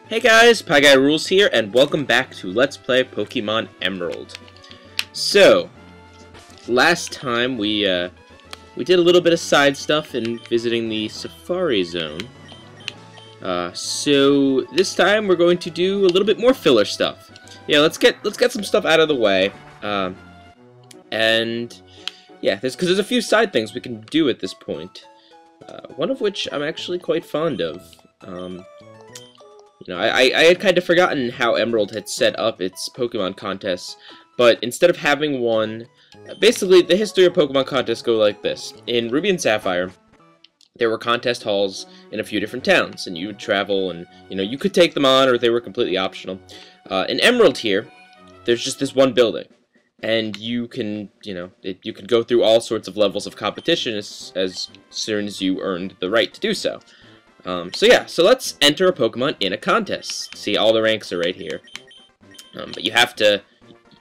Hey guys, Pieguy Rules here, and welcome back to Let's Play Pokemon Emerald. So, last time we did a little bit of side stuff in visiting the Safari Zone. So this time we're going to do a little bit more filler stuff. Yeah, let's get some stuff out of the way. And yeah, because there's a few side things we can do at this point. One of which I'm actually quite fond of. You know, I had kind of forgotten how Emerald had set up its Pokemon contests, but instead of having one, basically the history of Pokemon contests go like this. In Ruby and Sapphire, there were contest halls in a few different towns, and you would travel, and you know, you could take them on, or they were completely optional. In Emerald here, there's just this one building, and you can, you know, you can go through all sorts of levels of competition as soon as you earned the right to do so. So yeah, so let's enter a Pokemon in a contest. See, all the ranks are right here. But you have to...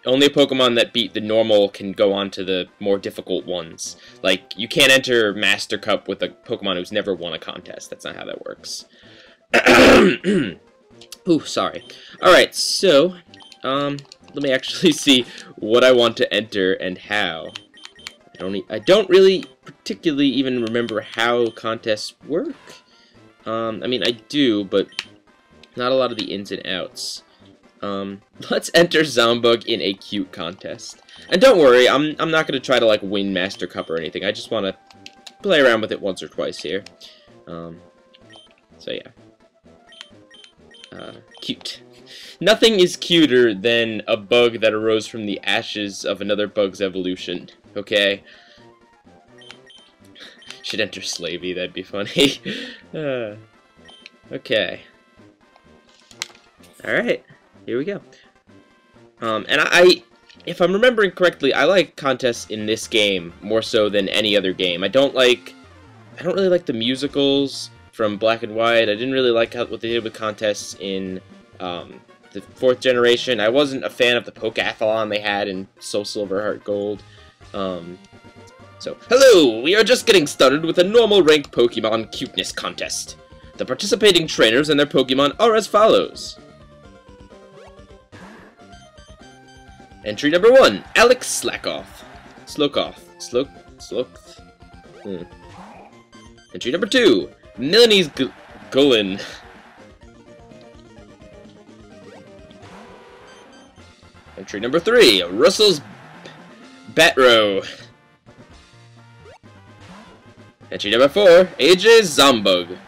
Only a Pokemon that beat the normal can go on to the more difficult ones. Like, you can't enter Master Cup with a Pokemon who's never won a contest. That's not how that works. Ooh, sorry. Alright, so... let me actually see what I want to enter and how. I don't really particularly even remember how contests work. I mean, I do, but not a lot of the ins and outs. Let's enter Zombug in a cute contest. And don't worry, I'm not going to try to, like, win Master Cup or anything. I just want to play around with it once or twice here. So, yeah. Cute. Nothing is cuter than a bug that arose from the ashes of another bug's evolution, okay? Should enter Slavey, that'd be funny. Okay. Alright, here we go. And if I'm remembering correctly, I like contests in this game more so than any other game. I don't really like the musicals from Black and White. I didn't really like what they did with contests in the 4th generation. I wasn't a fan of the Pokeathlon they had in Soul Silver Heart Gold. So, hello! We are just getting started with a normal ranked Pokemon cuteness contest. The participating trainers and their Pokemon are as follows. Entry number 1, Alex Slokoth. Entry number 2, Melanie's Gullin. Entry number 3, Russell's Batro. Entry number 4, AJ's Zombug.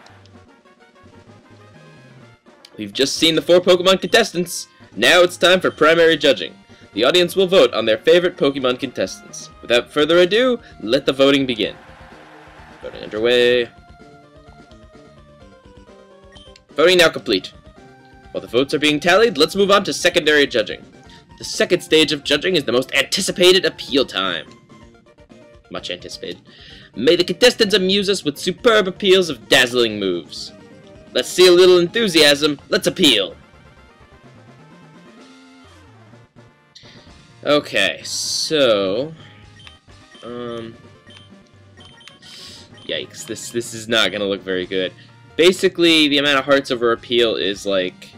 We've just seen the 4 Pokemon contestants. Now it's time for primary judging. The audience will vote on their favorite Pokemon contestants. Without further ado, let the voting begin. Voting underway. Voting now complete. While the votes are being tallied, let's move on to secondary judging. The second stage of judging is the most anticipated appeal time. Much anticipated. May the contestants amuse us with superb appeals of dazzling moves. Let's see a little enthusiasm. Let's appeal. Okay, so... Yikes, this is not gonna look very good. Basically, the amount of hearts over appeal is like...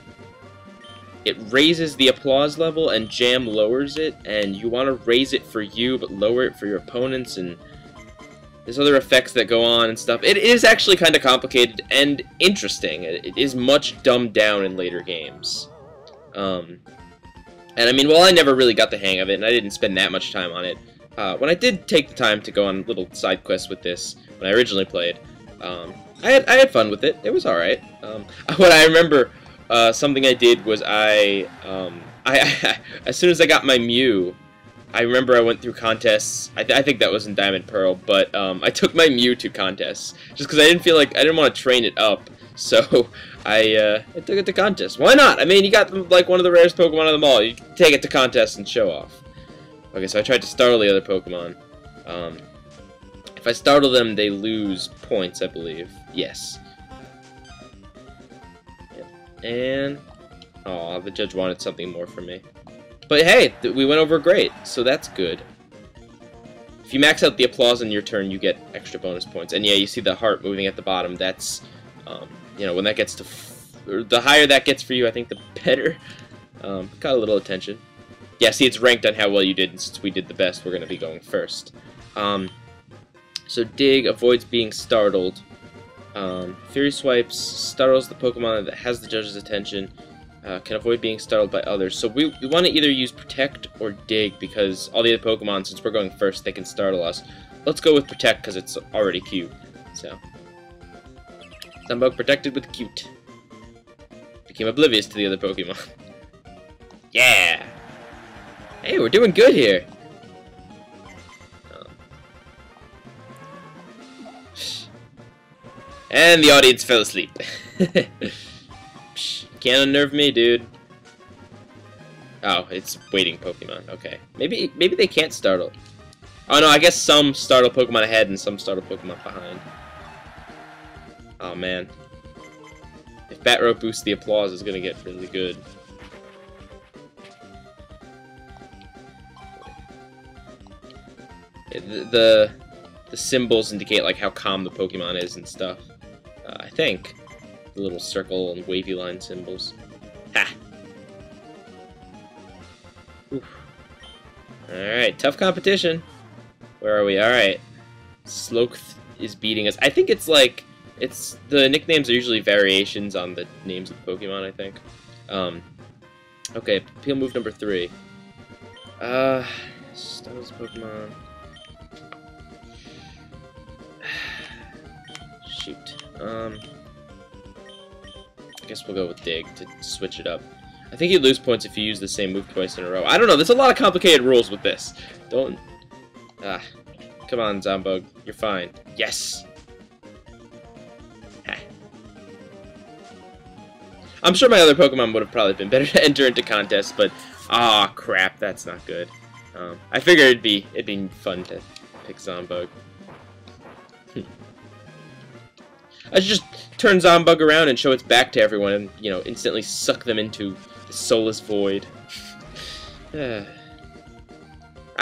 It raises the applause level and Jam lowers it, and you want to raise it for you but lower it for your opponents, and there's other effects that go on and stuff. It is actually kind of complicated and interesting. It is much dumbed down in later games. And I mean, well, I never really got the hang of it, and I didn't spend that much time on it. When I did take the time to go on little side quests with this, when I originally played, I had fun with it. It was alright. What I remember... something I did was as soon as I got my Mew, I remember I went through contests. I think that was in Diamond Pearl, but I took my Mew to contests just because I didn't want to train it up. So I took it to contests. Why not? I mean, you got like one of the rarest Pokemon of them all. You can take it to contests and show off. Okay, so I tried to startle the other Pokemon. If I startle them, they lose points, I believe. Yes. And, aw, the judge wanted something more from me. But hey, we went over great, so that's good. If you max out the applause in your turn, you get extra bonus points. And yeah, you see the heart moving at the bottom. That's, you know, when that gets to the higher that gets for you, I think the better. Got a little attention. Yeah, see, it's ranked on how well you did, and since we did the best, we're going to be going first. So Dig avoids being startled. Fury Swipes startles the Pokemon that has the judge's attention. Can avoid being startled by others. So we want to either use Protect or Dig, because all the other Pokemon, since we're going first, they can startle us. Let's go with Protect, because it's already cute. So, Zambug protected with cute. Became oblivious to the other Pokemon. Yeah! Hey, we're doing good here! And the audience fell asleep. Can't unnerve me, dude. Oh, it's waiting Pokemon. Okay. Maybe they can't startle. Oh no, I guess some startle Pokemon ahead and some startle Pokemon behind. Oh man. If Batrope boosts the applause, it's gonna get really good. The symbols indicate like how calm the Pokemon is and stuff. I think the little circle and wavy line symbols. Ha! Alright, tough competition. Where are we? Alright. Slowth is beating us. I think it's like, the nicknames are usually variations on the names of Pokemon, I think. Okay, Peel move number 3. Stuns Pokemon. Shoot. I guess we'll go with Dig to switch it up. I think you lose points if you use the same move twice in a row. I don't know, there's a lot of complicated rules with this. Don't... come on, Zambug. You're fine. Yes! Ha. I'm sure my other Pokemon would have probably been better to enter into contests, but... Ah, crap, that's not good. I figured it'd be fun to pick Zambug. I should just turn Zambug around and show its back to everyone and, you know, instantly suck them into the soulless void. I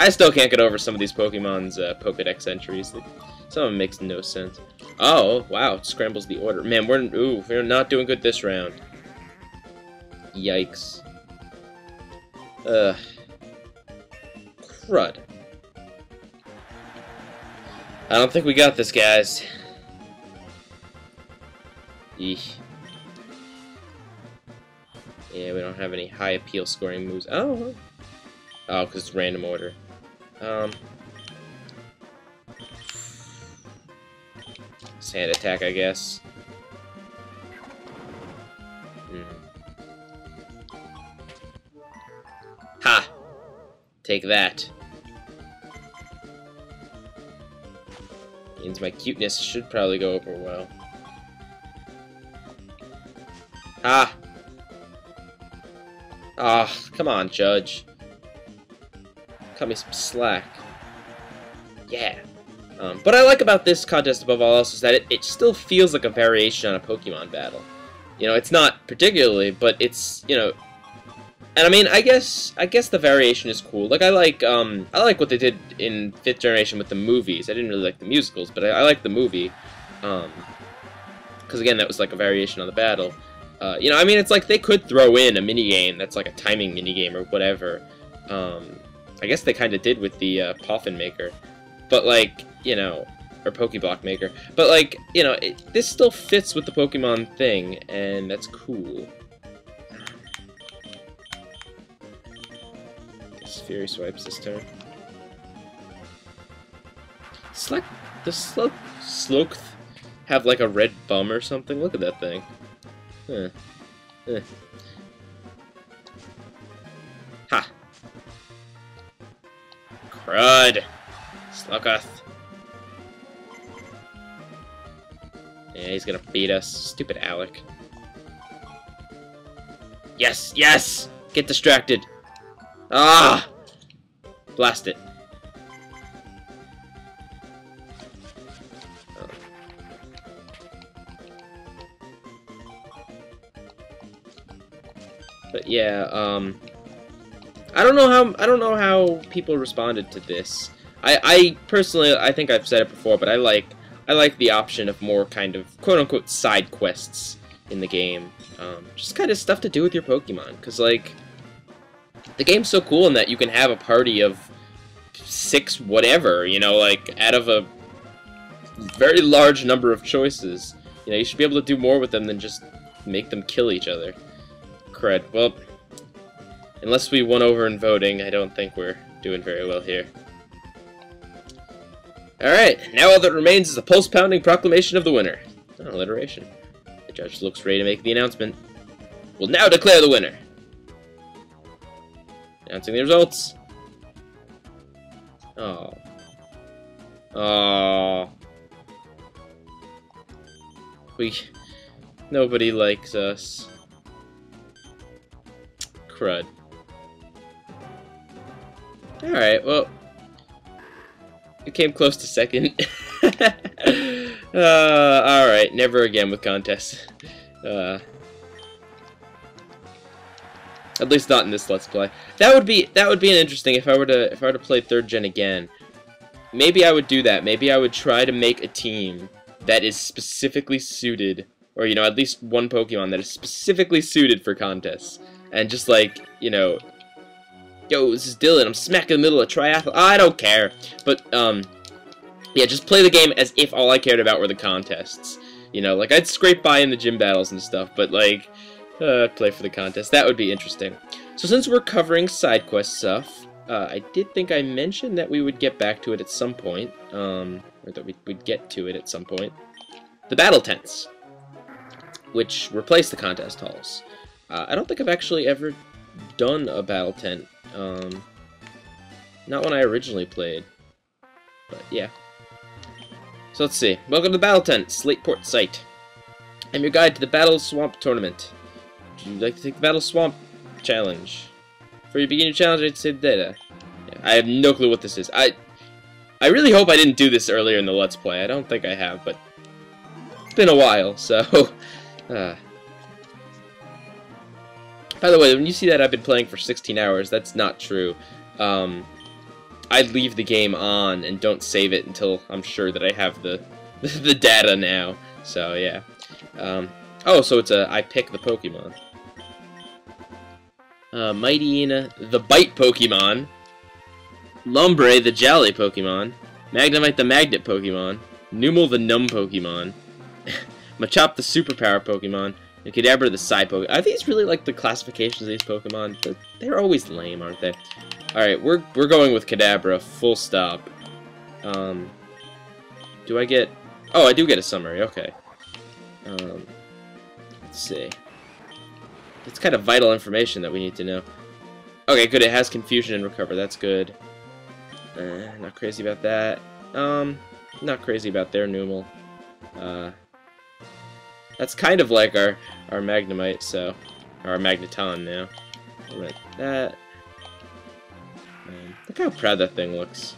still can't get over some of these Pokemon's Pokedex entries. Some of them makes no sense. Oh, wow, it scrambles the order. Man, we're not doing good this round. Yikes. Crud. I don't think we got this, guys. Eesh. Yeah, we don't have any high appeal scoring moves. Oh, because it's random order. Sand attack, I guess. Ha! Take that. Means my cuteness should probably go over well. Ah! Ah, oh, come on, Judge. Cut me some slack. Yeah. What I like about this contest above all else is that it still feels like a variation on a Pokemon battle. You know, it's not particularly, but it's, you know... And I mean, I guess the variation is cool. Like, I like what they did in 5th generation with the movies. I didn't really like the musicals, but I like the movie. Because, again, that was like a variation on the battle. You know, I mean, it's like they could throw in a minigame that's like a timing minigame or whatever. I guess they kind of did with the Poffin Maker. But, like, you know, or Pokeblock Maker. But, like, you know, this still fits with the Pokemon thing, and that's cool. Guess Fury Swipes this turn. Does Slowth have, like, a red bum or something? Look at that thing. Huh. Ha! Crud! Slowth. Yeah, he's gonna beat us. Stupid Alec. Yes! Yes! Get distracted! Ah! Blast it. Oh. But yeah, I don't know how people responded to this. I personally, I think I've said it before, but I like the option of more kind of quote-unquote side quests in the game. Just kind of stuff to do with your Pokemon, because, like, the game's so cool in that you can have a party of 6 whatever, you know, like, out of a very large number of choices. You know, you should be able to do more with them than just make them kill each other. Crud. Well, unless we won over in voting, I don't think we're doing very well here. Alright, now all that remains is a pulse-pounding proclamation of the winner. Oh, alliteration. The judge looks ready to make the announcement. We'll now declare the winner. Announcing the results. Oh. Oh. Nobody likes us. Crud. Alright, well. It came close to second. Alright, never again with contests. At least not in this Let's Play. That would be an interesting if I were to play 3rd Gen again. Maybe I would do that. Maybe I would try to make a team that is specifically suited, or, you know, at least one Pokemon that is specifically suited for contests. And just, like, you know, yo, this is Dylan, I'm smack in the middle of triathlon. I don't care. But, yeah, just play the game as if all I cared about were the contests. You know, like, I'd scrape by in the gym battles and stuff, but, like, play for the contest. That would be interesting. So since we're covering side quest stuff, I did think I mentioned that we would get back to it at some point, or that we'd get to it at some point. The battle tents, which replace the contest halls. I don't think I've actually ever done a battle tent. Not when I originally played, but yeah. So let's see. Welcome to the battle tent, Slateport site. I'm your guide to the Battle Swamp tournament. Would you like to take the Battle Swamp challenge? Before you begin your challenge, I'd say data. Yeah, I have no clue what this is. I really hope I didn't do this earlier in the Let's Play. I don't think I have, but it's been a while, so. By the way, when you see that I've been playing for 16 hours, that's not true. I leave the game on and don't save it until I'm sure that I have the data now. So yeah. Oh, so it's I pick the Pokemon. Mightyena, the Bite Pokemon. Lombre, the Jolly Pokemon. Magnemite, the Magnet Pokemon. Numel, the Numb Pokemon. Machop, the Superpower Pokemon. And Kadabra, the Psy Pokemon. Are these really like the classifications of these Pokemon? They're always lame, aren't they? Alright, we're going with Kadabra, full stop. Do I get... Oh, I do get a summary, okay. Let's see. It's kind of vital information that we need to know. Okay, good, it has Confusion and Recover, that's good. Not crazy about that. Not crazy about their Numel. That's kind of like our Magnemite, so... Or our Magneton now. Right, that... look how proud that thing looks.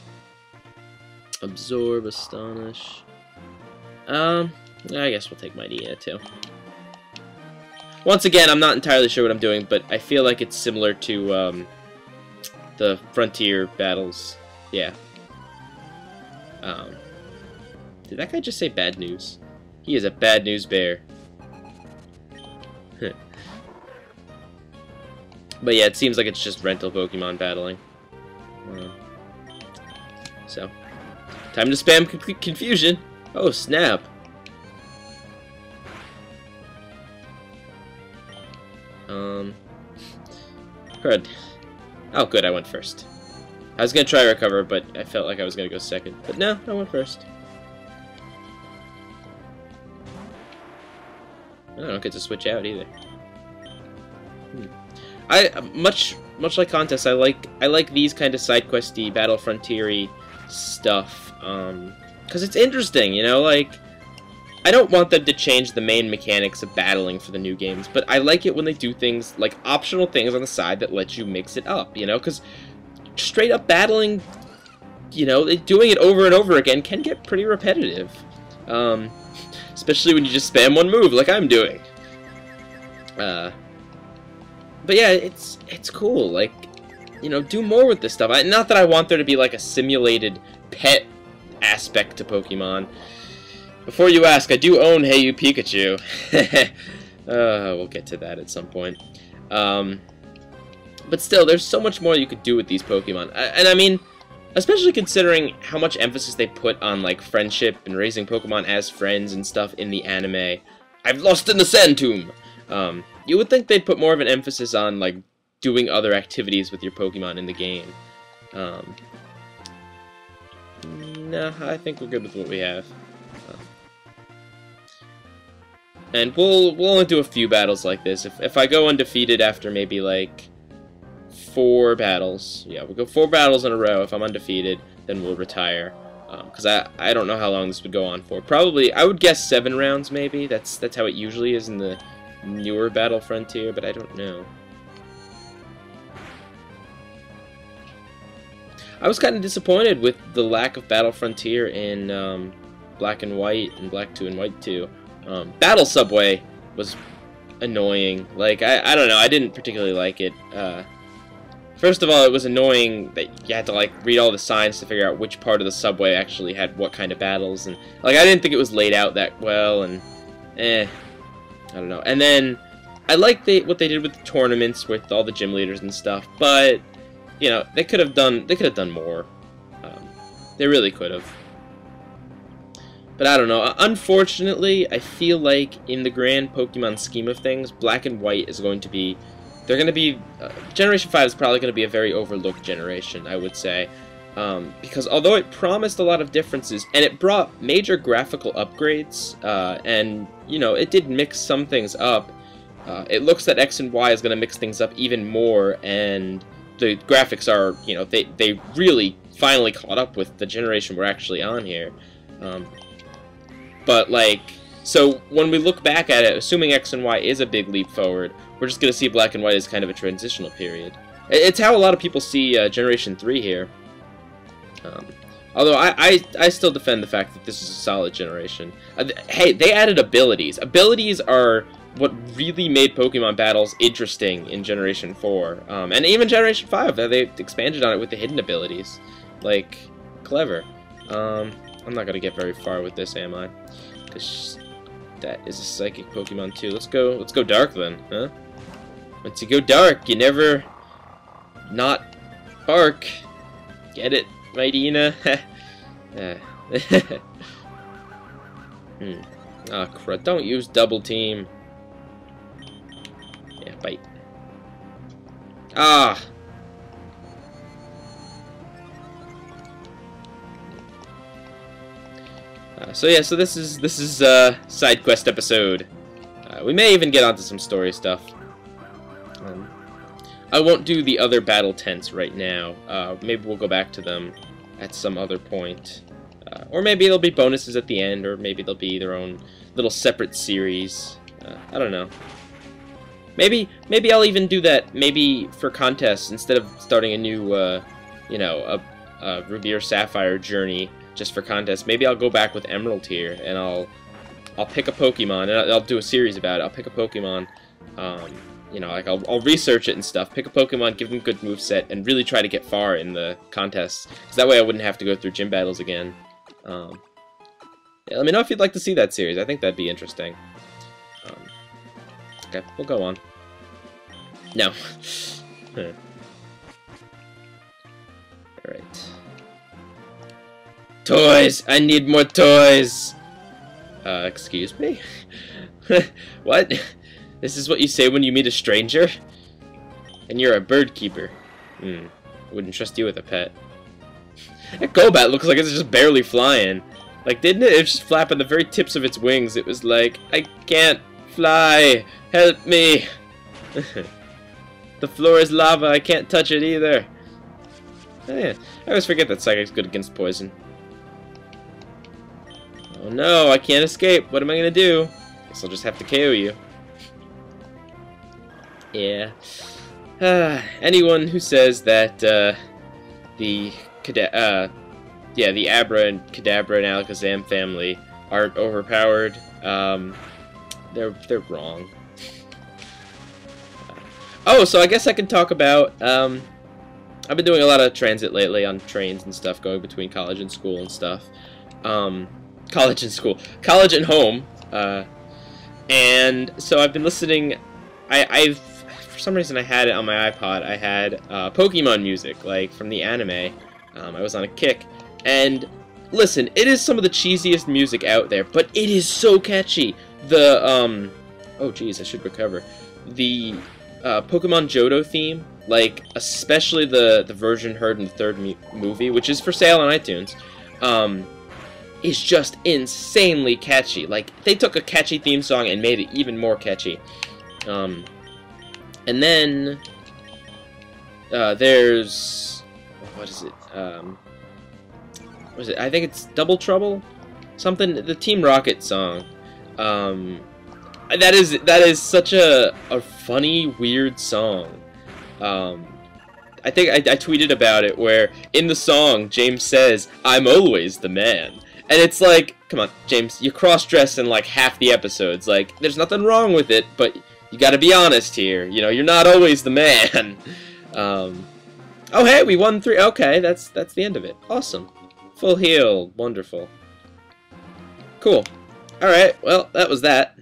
Absorb, Astonish... I guess we'll take Mightyena too. Once again, I'm not entirely sure what I'm doing, but I feel like it's similar to, the Frontier battles. Yeah. Did that guy just say bad news? He is a bad news bear. But yeah, it seems like it's just rental Pokemon battling. So, time to spam Confusion. Oh, snap. Crud. Oh, good, I went first. I was gonna try Recover, but I felt like I was gonna go second. But no, I went first. I don't get to switch out either. Much like contests, I like these kind of side questy, battle frontier-y stuff, because it's interesting, you know, like, I don't want them to change the main mechanics of battling for the new games, but I like it when they do things, like optional things on the side that let you mix it up, you know, because straight up battling, you know, doing it over and over again can get pretty repetitive, especially when you just spam one move like I'm doing. But yeah, it's cool, like, you know, do more with this stuff. Not that I want there to be like a simulated pet aspect to Pokemon. Before you ask, I do own Hey You Pikachu. We'll get to that at some point. But still, there's so much more you could do with these Pokemon. And I mean, especially considering how much emphasis they put on, like, friendship and raising Pokemon as friends and stuff in the anime. I've lost in the Sand Tomb! You would think they'd put more of an emphasis on, like, doing other activities with your Pokemon in the game. Nah, I think we're good with what we have. And we'll only do a few battles like this. If I go undefeated after maybe, like, 4 battles, yeah, we'll go 4 battles in a row. If I'm undefeated, then we'll retire. Because I don't know how long this would go on for. Probably, I would guess 7 rounds, maybe. That's how it usually is in the newer Battle Frontier, but I don't know. I was kind of disappointed with the lack of Battle Frontier in Black and White and Black 2 and White 2. Battle Subway was annoying. Like, I don't know, I didn't particularly like it. First of all, it was annoying that you had to, like, read all the signs to figure out which part of the subway actually had what kind of battles, and, like, I didn't think it was laid out that well, and, I don't know. And then, I liked what they did with the tournaments, with all the gym leaders and stuff, but, you know, they could have done more. They really could have. But I don't know, unfortunately, I feel like in the grand Pokemon scheme of things, Black and White is going to be... They're going to be... Generation 5 is probably going to be a very overlooked generation, I would say. Because although it promised a lot of differences, and it brought major graphical upgrades, and, you know, it did mix some things up, it looks that X and Y is going to mix things up even more, and the graphics are, you know, they really finally caught up with the generation we're actually on here. But, like... So, when we look back at it, assuming X and Y is a big leap forward, we're just going to see Black and White as kind of a transitional period. It's how a lot of people see Generation 3 here. Although, I still defend the fact that this is a solid generation. Hey, they added abilities. Abilities are what really made Pokemon battles interesting in Generation 4. And even Generation 5, they expanded on it with the hidden abilities. Like, clever. I'm not going to get very far with this, am I? Because... that is a psychic Pokemon too. Let's go dark then, huh? Once you go dark, you never not bark. Get it, Mightyena? Ah, crud. Don't use double team. Yeah, bite. Ah! So yeah, so this is side quest episode. We may even get onto some story stuff. I won't do the other battle tents right now. Maybe we'll go back to them at some other point. Or maybe there'll be bonuses at the end, or maybe they'll be their own little separate series. I don't know. Maybe I'll even do that, maybe for contests, instead of starting a new, you know, a Ruby or Sapphire journey just for contests. Maybe I'll go back with Emerald here, and I'll pick a Pokemon, and I'll do a series about it. I'll pick a Pokemon, you know, like I'll research it and stuff, pick a Pokemon, give them a good moveset, and really try to get far in the contests. So that way I wouldn't have to go through gym battles again. Yeah, let me know if you'd like to see that series. I think that'd be interesting. Okay, we'll go on. No. Alright. Toys! I need more toys! Excuse me? What? This is what you say when you meet a stranger? And you're a bird keeper. Wouldn't trust you with a pet. That Golbat looks like it's just barely flying. Like, didn't it? It was just flapping the very tips of its wings. It was like, I can't fly! Help me! The floor is lava, I can't touch it either. Oh, yeah. I always forget that Psychic's good against poison. Oh no, I can't escape. What am I gonna do? Guess I'll just have to KO you. Yeah. Anyone who says that the Abra and Kadabra and Alakazam family aren't overpowered, they're wrong. Oh, so I guess I can talk about I've been doing a lot of transit lately on trains and stuff, going between college and school and stuff. College and school. College and home. And so I've been listening. I've for some reason I had it on my iPod. I had Pokemon music, like from the anime. I was on a kick, and listen, it is some of the cheesiest music out there, but it is so catchy. The oh geez, I should recover. The Pokemon Johto theme, like especially the version heard in the third movie, which is for sale on iTunes, is just insanely catchy. Like, they took a catchy theme song and made it even more catchy. And then there's what is it? What is it? I think it's Double Trouble, something. The Team Rocket song. That is such a funny, weird song. I think I tweeted about it, where in the song James says, "I'm always the man," and it's like, come on, James, you cross-dress in like half the episodes. Like, there's nothing wrong with it, but you got to be honest here. You know, you're not always the man. Oh hey, we won 3. Okay, that's the end of it. Awesome, full heal, wonderful, cool. All right, well, that was that.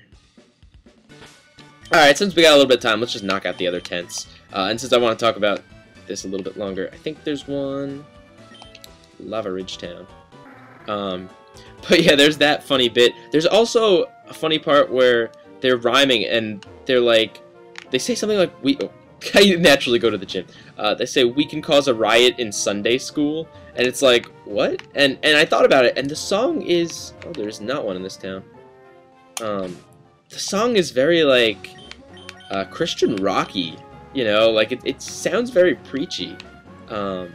Alright, since we got a little bit of time, let's just knock out the other tents. And since I want to talk about this a little bit longer, I think there's one... Lava Ridge Town. But yeah, there's that funny bit. There's also a funny part where they're rhyming, and they're like... They say something like, I naturally go to the gym. They say, "We can cause a riot in Sunday school." And it's like, what? And I thought about it, and the song is... Oh, there's not one in this town. The song is very, like, Christian rocky, you know, like, it sounds very preachy. How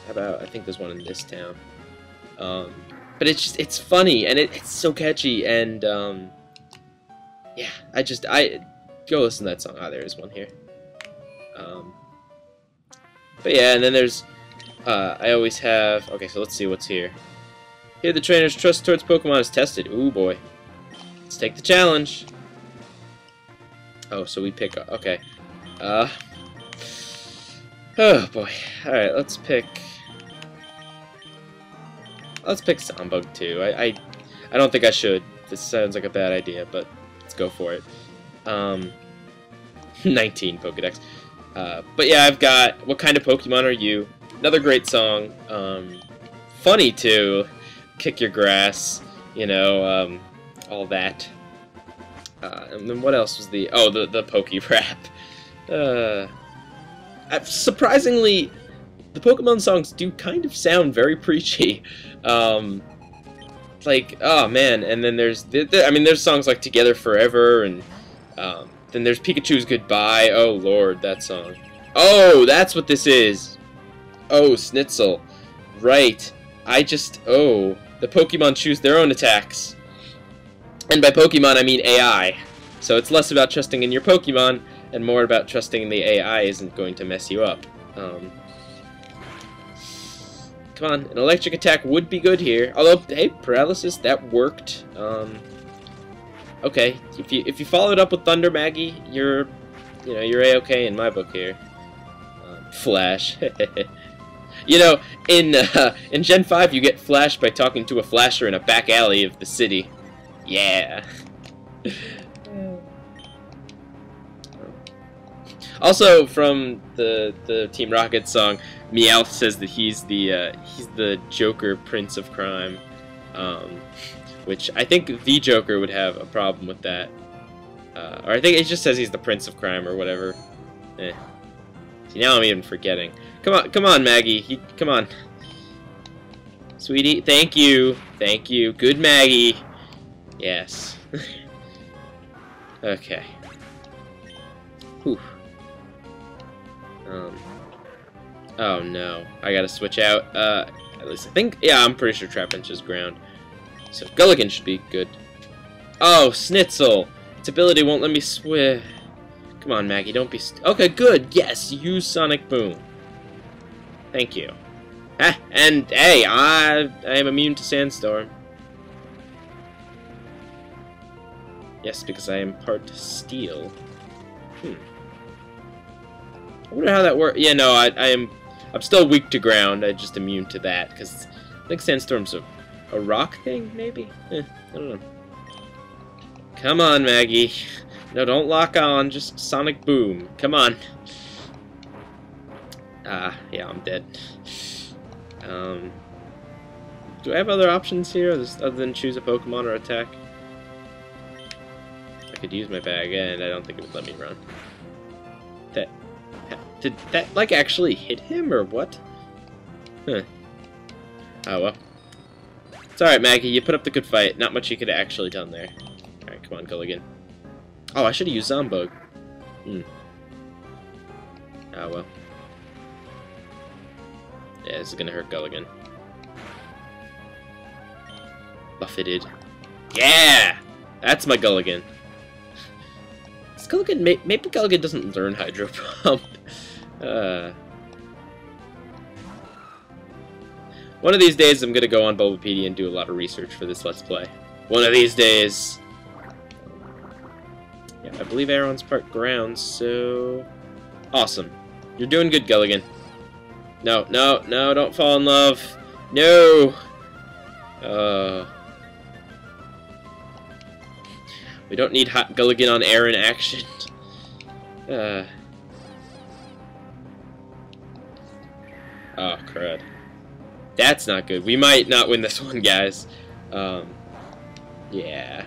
about, I think there's one in this town. But it's funny, and it's so catchy, and, yeah, go listen to that song. Ah, there is one here. But yeah, and then there's, I always have, okay, so let's see what's here. Here the trainer's trust towards Pokemon is tested. Ooh, boy. Let's take the challenge. Oh, so we pick... Okay. Oh, boy. Alright, let's pick... Let's pick Sombug, too. I don't think I should. This sounds like a bad idea, but let's go for it. 19 Pokedex. But yeah, I've got What Kind of Pokemon Are You? Another great song. Funny, too. Kick Your Grass. You know, all that. And then what else was the... Oh, the Poke Rap. Surprisingly, the Pokemon songs do kind of sound very preachy. Like, oh man, and then there's... I mean, there's songs like Together Forever, and then there's Pikachu's Goodbye. Oh lord, that song. Oh, that's what this is. Oh, Snitzel. Right. Oh, the Pokemon choose their own attacks. And by Pokemon, I mean AI. So it's less about trusting in your Pokemon, and more about trusting the AI isn't going to mess you up. Come on, an electric attack would be good here. Although, hey, paralysis, that worked. Okay, if you follow it up with Thunder, Maggie, you're A-okay in my book here. Flash. You know, in Gen 5, you get Flash by talking to a Flasher in a back alley of the city. Yeah. Also, from the Team Rocket song, Meowth says that he's the Joker Prince of Crime, which I think the Joker would have a problem with that, or I think it just says he's the Prince of Crime or whatever. See, now I'm even forgetting. Come on, Maggie, come on, sweetie. Thank you, good Maggie. Yes. Okay. Whew. Oh no, I gotta switch out. At least I think, yeah, I'm pretty sure Trapinch is ground. So Gulligan should be good. Oh, Snitzel! Its ability won't let me swim. Come on, Maggie, don't be okay, good, yes, use Sonic Boom. Thank you. Ah, and hey, I am immune to Sandstorm. Yes, because I am part steel. I wonder how that works. Yeah, no, I'm still weak to ground. I'm just immune to that because I think Sandstorm's a rock thing, maybe. I don't know. Come on, Maggie. No, don't lock on. Just Sonic Boom. Come on. Yeah, I'm dead. Do I have other options here other than choose a Pokemon or attack? I could use my bag, and I don't think it would let me run. Did that, like, actually hit him, or what? Huh. Oh, well. It's alright, Maggie. You put up the good fight. Not much you could have actually done there. Alright, come on, Gulligan. Oh, I should have used Zombug. Oh, well. Yeah, this is gonna hurt Gulligan. Buffeted. Yeah! That's my Gulligan. This Gulligan, maybe Gulligan doesn't learn Hydro Pump. One of these days I'm gonna go on Bulbapedia and do a lot of research for this Let's Play. One of these days. Yeah, I believe Aron's part ground, so... Awesome. You're doing good, Gulligan. No, no, no, don't fall in love. No! We don't need Hot Gulligan on Aron action. Oh, crud. That's not good. We might not win this one, guys. Yeah.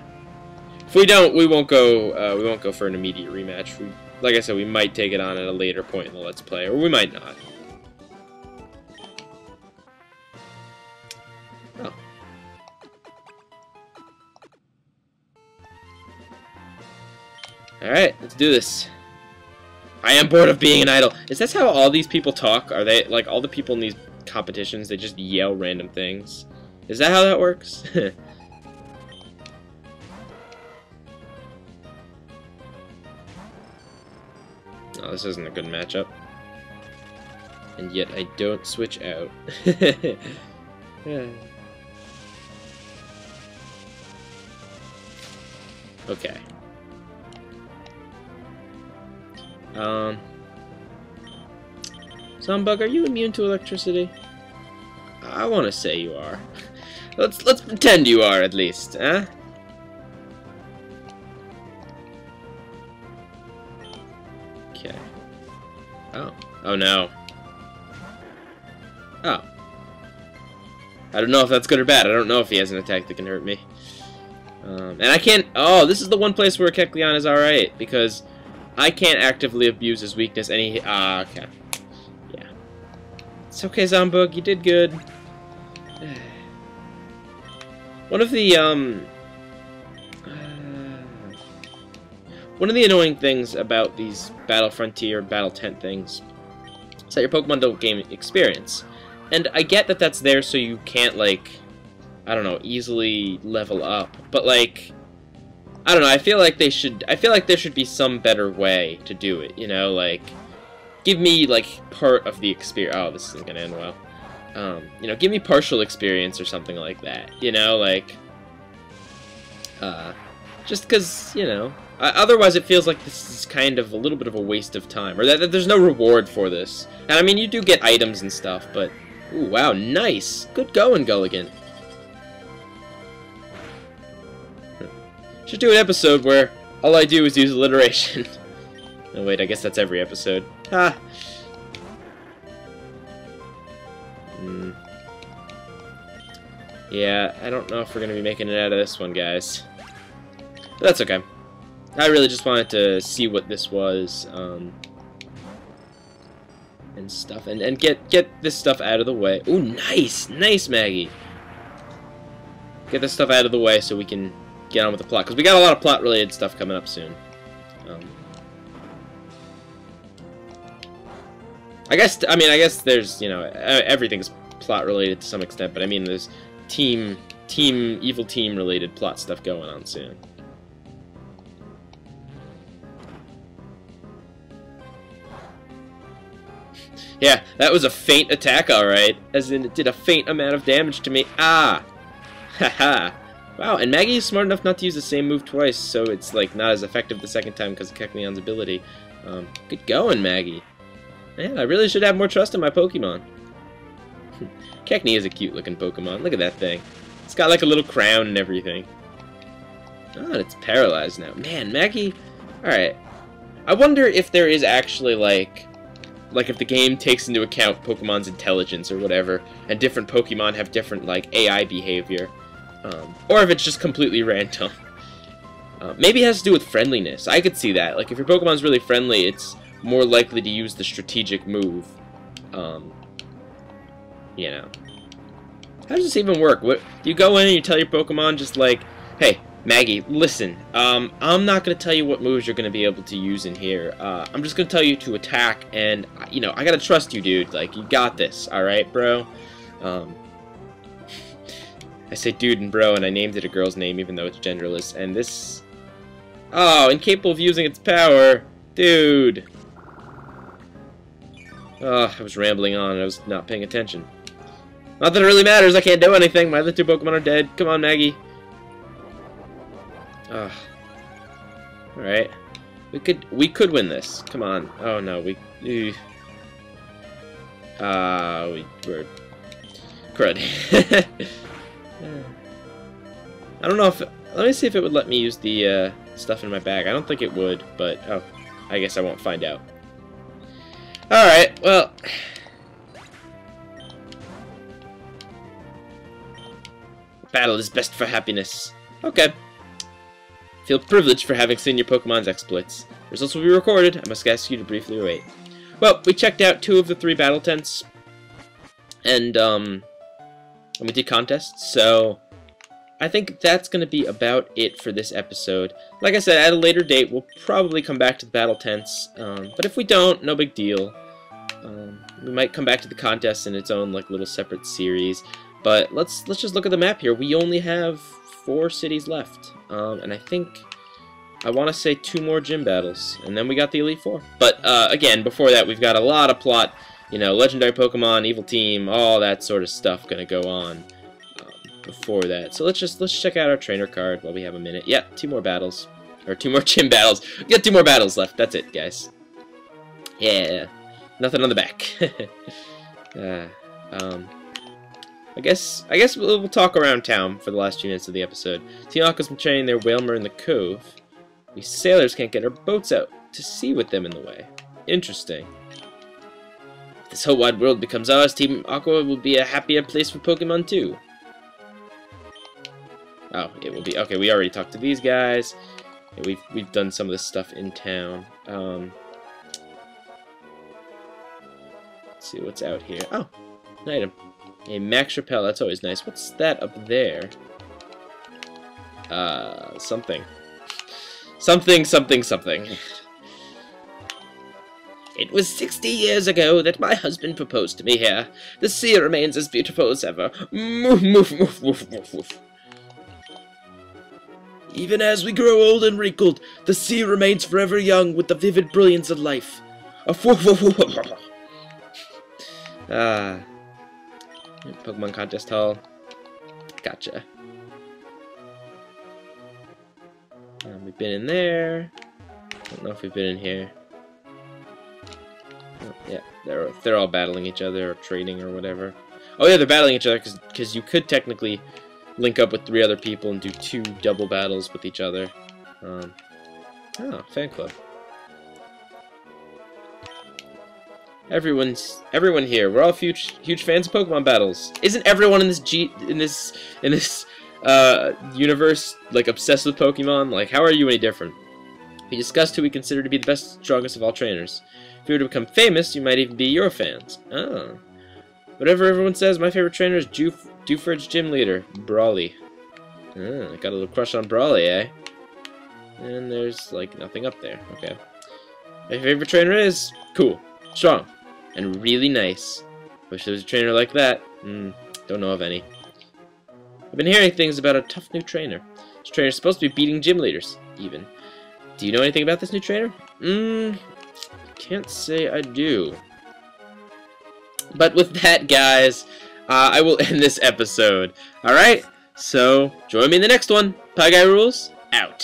If we don't, we won't go for an immediate rematch. Like I said, we might take it on at a later point in the Let's Play, or we might not. Oh. Alright, let's do this. I am bored of being an idol. Is that how all these people talk? Are they, like, all the people in these competitions, they just yell random things? Is that how that works? Oh, this isn't a good matchup. And yet I don't switch out. Okay. Zombug, are you immune to electricity? I want to say you are. Let's pretend you are, at least, huh? Okay. Oh. Oh no. Oh. I don't know if that's good or bad. I don't know if he has an attack that can hurt me. And I can't... Oh, this is the one place where Kecleon is alright, because I can't actively abuse his weakness, and he... okay. Yeah. It's okay, Zombug. You did good. One of the annoying things about these Battle Frontier, Battle Tent things is that your Pokemon don't gain experience. And I get that that's there so you can't, like, I don't know, easily level up. But, like, I don't know, I feel like there should be some better way to do it, you know? Like, give me, like, part of the experience. Oh, this isn't gonna end well. You know, give me partial experience or something like that, you know, like, just because, you know, otherwise it feels like this is kind of a little bit of a waste of time, or that there's no reward for this. And I mean, you do get items and stuff, but, ooh, wow, nice, good going, Gulligan. Should do an episode where all I do is use alliteration. Oh wait, I guess that's every episode. Ha! Yeah, I don't know if we're going to be making it out of this one, guys. But that's okay. I really just wanted to see what this was, and stuff, and get this stuff out of the way. Ooh, nice! Nice, Maggie! Get this stuff out of the way so we can get on with the plot, because we got a lot of plot-related stuff coming up soon. I guess there's, you know, everything's plot-related to some extent, but I mean, there's evil team related plot stuff going on soon. Yeah, that was a faint attack, alright. As in, it did a faint amount of damage to me. Ah! Haha! Wow, and Maggie is smart enough not to use the same move twice, so it's, like, not as effective the second time because of Kecleon's ability. Good going, Maggie. Man, I really should have more trust in my Pokemon. Kecleon is a cute-looking Pokemon. Look at that thing. It's got, like, a little crown and everything. Oh, it's paralyzed now. Man, Maggie... Alright. I wonder if there is actually, like if the game takes into account Pokemon's intelligence or whatever, and different Pokemon have different, like, AI behavior. Or if it's just completely random. Maybe it has to do with friendliness. I could see that. Like, if your Pokemon's really friendly, it's more likely to use the strategic move. You know. How does this even work? What, do you go in and you tell your Pokemon just like, hey, Maggie, listen, I'm not going to tell you what moves you're going to be able to use in here. I'm just going to tell you to attack, and, you know, I got to trust you, dude. Like, you got this, alright, bro? I say dude and bro, and I named it a girl's name even though it's genderless, and this... Oh, incapable of using its power! Dude! Oh, I was rambling on, I was not paying attention. Not that it really matters, I can't do anything, my other two Pokemon are dead. Come on, Maggie. Ugh. Alright. We could win this. Come on. Oh no, we're crud. I don't know if let me see if it would let me use the stuff in my bag. I don't think it would, but oh, I guess I won't find out. Alright, well, battle is best for happiness. Okay. Feel privileged for having seen your Pokemon's exploits. Results will be recorded. I must ask you to briefly wait. Well, we checked out 2 of the 3 battle tents, and we did contests, so I think that's going to be about it for this episode. Like I said, at a later date, we'll probably come back to the battle tents, but if we don't, no big deal. We might come back to the contest in its own like little separate series, but let's just look at the map here. We only have 4 cities left, and I think I want to say 2 more gym battles, and then we got the Elite Four. But again, before that, we've got a lot of plot, you know, legendary Pokemon, evil team, all that sort of stuff gonna go on before that. So let's check out our trainer card while we have a minute. Yeah, 2 more battles, or 2 more gym battles. We got 2 more battles left. That's it, guys. Yeah, nothing on the back. I guess we'll talk around town for the last few minutes of the episode. Team Aqua's been training their Whalmer in the cove. We sailors can't get our boats out to sea with them in the way. Interesting. If this whole wide world becomes ours, Team Aqua will be a happier place for Pokemon too. Oh, it will be. Okay, we already talked to these guys. Yeah, we've done some of this stuff in town. Let's see what's out here. Oh, an item. A Max Repel, that's always nice. What's that up there? Something. Something. It was 60 years ago that my husband proposed to me here. The sea remains as beautiful as ever. Moof, moof, moof, moof, moof, moof. Even as we grow old and wrinkled, the sea remains forever young with the vivid brilliance of life. Pokemon Contest Hall. Gotcha. We've been in there. Don't know if we've been in here. Oh, yeah, they're all battling each other or trading or whatever. Oh yeah, they're battling each other because you could technically link up with 3 other people and do 2 double battles with each other. Oh, fan club. Everyone here. We're all huge fans of Pokemon battles. Isn't everyone in this universe like obsessed with Pokemon? Like, how are you any different? We discussed who we consider to be the best, strongest of all trainers. If you were to become famous, you might even be your fans. Oh. Whatever everyone says, my favorite trainer is Dewford's gym leader, Brawly. I got a little crush on Brawly, eh? And there's like nothing up there. Okay. My favorite trainer is cool, strong, and really nice. Wish there was a trainer like that. Don't know of any. I've been hearing things about a tough new trainer. This trainer's supposed to be beating gym leaders, even. Do you know anything about this new trainer? Can't say I do. But with that, guys, I will end this episode. Alright? So, join me in the next one. Pieguy rules, out.